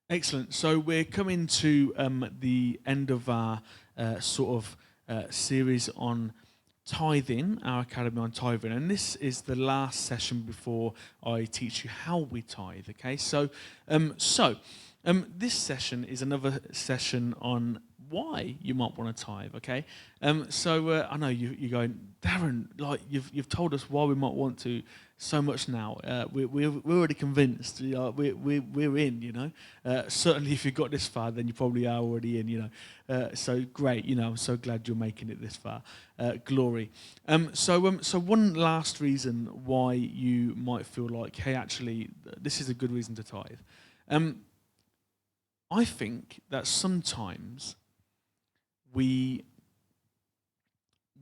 Excellent. So we're coming to the end of our series on tithing, our academy on tithing, and this is the last session before I teach you how we tithe. Okay, this session is another session on why you might want to tithe. Okay, I know you're going, Darren, like you've told us why we might want to so much now. We're already convinced. We're in. Certainly if you got this far, then you probably are already in. So great. I'm so glad you're making it this far. Glory. So one last reason why you might feel like, hey, actually, this is a good reason to tithe. I think that sometimes we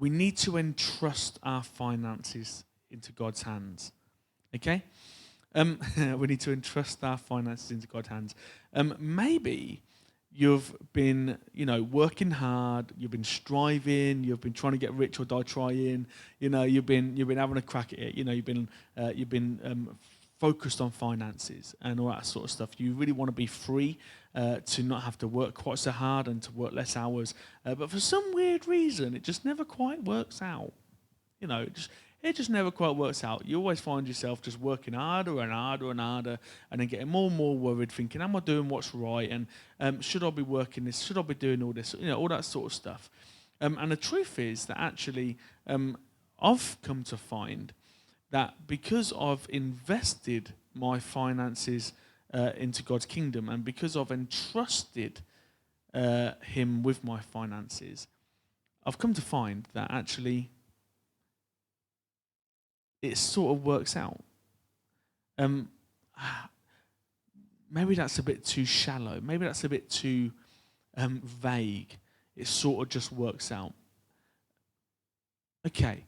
need to entrust our finances into God's hands. Okay? We need to entrust our finances into God's hands. Maybe you've been, working hard, you've been striving, you've been trying to get rich or die trying, you've been having a crack at it, you've been focused on finances and all that sort of stuff. You really want to be free to not have to work quite so hard and to work less hours. But for some weird reason, it just never quite works out. It just never quite works out. You always find yourself just working harder and harder and harder, and then getting more and more worried, thinking, am I doing what's right? And should I be working this? Should I be doing all this? All that sort of stuff. And the truth is that actually I've come to find that because I've invested my finances into God's kingdom, and because I've entrusted Him with my finances, I've come to find that actually it sort of works out. Maybe that's a bit too shallow. Maybe that's a bit too vague. It sort of just works out. Okay.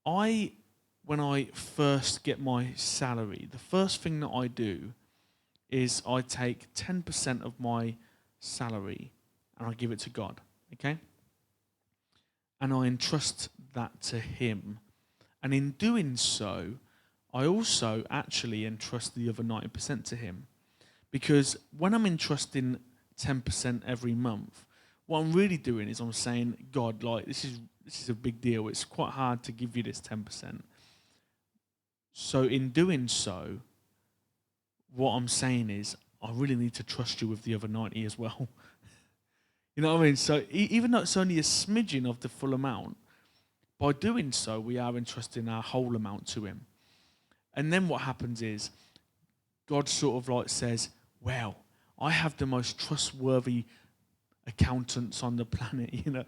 When I first get my salary, the first thing that I do is I take 10% of my salary and I give it to God. Okay? And I entrust that to Him. And in doing so, I also actually entrust the other 90% to Him. Because when I'm entrusting 10% every month, what I'm really doing is I'm saying, God, like this is a big deal. It's quite hard to give you this 10%. So in doing so, what I'm saying is I really need to trust you with the other 90 as well. You know what I mean? So even though it's only a smidgen of the full amount, by doing so, we are entrusting our whole amount to Him. And then what happens is God sort of like says, well, I have the most trustworthy accountants on the planet, in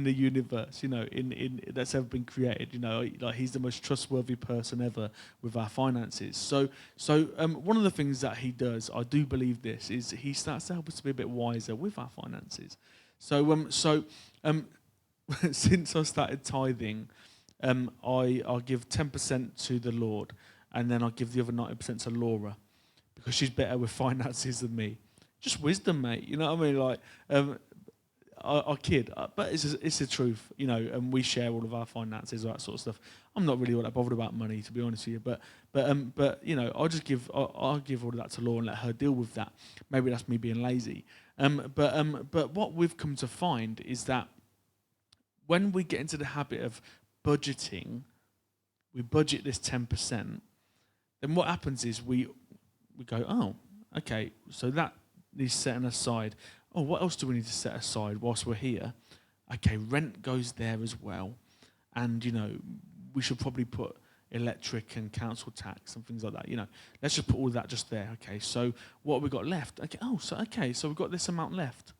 the universe, in that's ever been created, like He's the most trustworthy person ever with our finances. So one of the things that He does, I do believe this, is He starts to help us to be a bit wiser with our finances. Since I started tithing, I give 10% to the Lord, and then I give the other 90% to Laura, because she's better with finances than me. Just wisdom, mate. You know what I mean? Like, I kid, but it's the truth, and we share all of our finances, all that sort of stuff. I'm not really all that bothered about money, to be honest with you, but I'll give all of that to Laura and let her deal with that. Maybe that's me being lazy. But what we've come to find is that when we get into the habit of budgeting, we budget this 10%, then what happens is we go, oh, okay, so that needs setting aside. Oh, what else do we need to set aside whilst we're here? Okay, rent goes there as well. And, we should probably put electric and council tax and things like that. Let's just put all of that just there. Okay, so what have we got left? Okay, so we've got this amount left.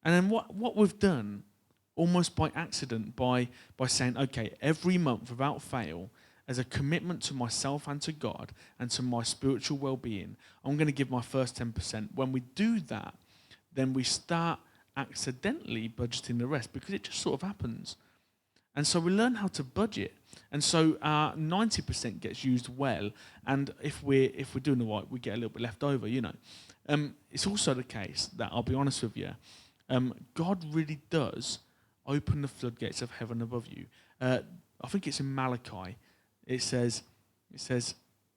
And then what we've done, almost by accident, by saying, okay, every month without fail, as a commitment to myself and to God and to my spiritual well-being, I'm going to give my first 10%. When we do that, then we start accidentally budgeting the rest, because it just sort of happens. And so we learn how to budget. And so our 90% gets used well, and if we're doing the right, we get a little bit left over, It's also the case that, I'll be honest with you, God really does open the floodgates of heaven above you. I think it's in Malachi. It says,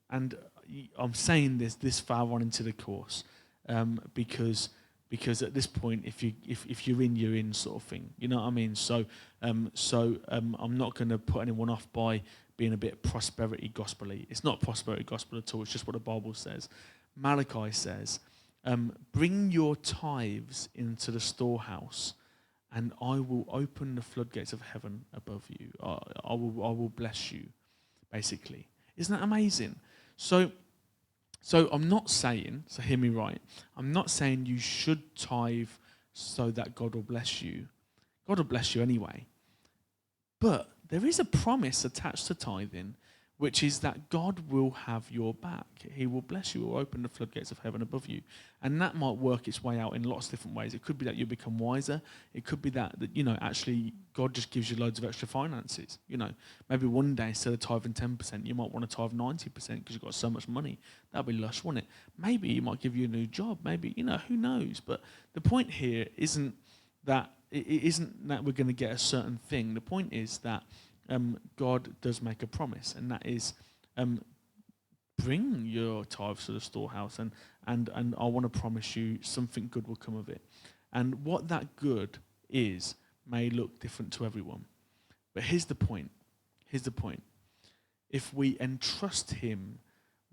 and I'm saying this far on into the course, because at this point, if you're in, you're in, sort of thing. You know what I mean? So I'm not going to put anyone off by being a bit prosperity gospel-y. It's not prosperity gospel at all. It's just what the Bible says. Malachi says, bring your tithes into the storehouse, and I will open the floodgates of heaven above you. I will bless you, basically. Isn't that amazing? So I'm not saying, so hear me right, I'm not saying you should tithe so that God will bless you. God will bless you anyway. But there is a promise attached to tithing, which is that God will have your back. He will bless you or open the floodgates of heaven above you. And that might work its way out in lots of different ways. It could be that you become wiser. It could be that actually God just gives you loads of extra finances. Maybe one day instead of tithing 10%, you might want to tithe 90% because you've got so much money. That'd be lush, wouldn't it? Maybe he might give you a new job. Maybe, who knows? But the point here isn't that we're going to get a certain thing. The point is that God does make a promise, and that is bring your tithes to the storehouse, and I want to promise you something good will come of it. And what that good is may look different to everyone. But here's the point. If we entrust him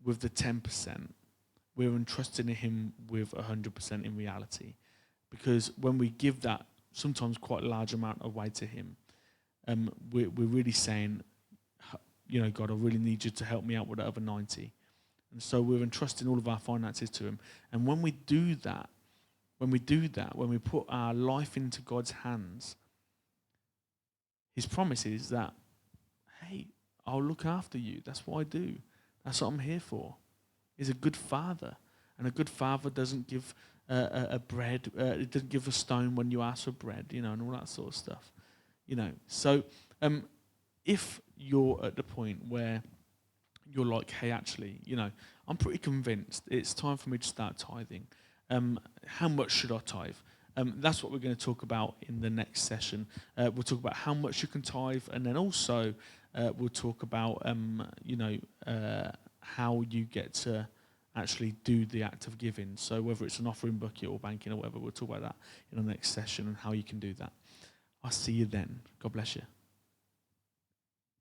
with the 10%, we're entrusting him with 100% in reality. Because when we give that sometimes quite a large amount of way to him, we're really saying, God, I really need you to help me out with that other 90. And so we're entrusting all of our finances to him. And when we do that, when we put our life into God's hands, his promise is that, hey, I'll look after you. That's what I do. That's what I'm here for. He's a good father. And a good father doesn't give a bread, it doesn't give a stone when you ask for bread, and all that sort of stuff. So if you're at the point where you're like, hey, actually, I'm pretty convinced it's time for me to start tithing. How much should I tithe? That's what we're going to talk about in the next session. We'll talk about how much you can tithe, and then also we'll talk about, how you get to actually do the act of giving. So whether it's an offering bucket or banking or whatever, we'll talk about that in the next session and how you can do that. I'll see you then. God bless you.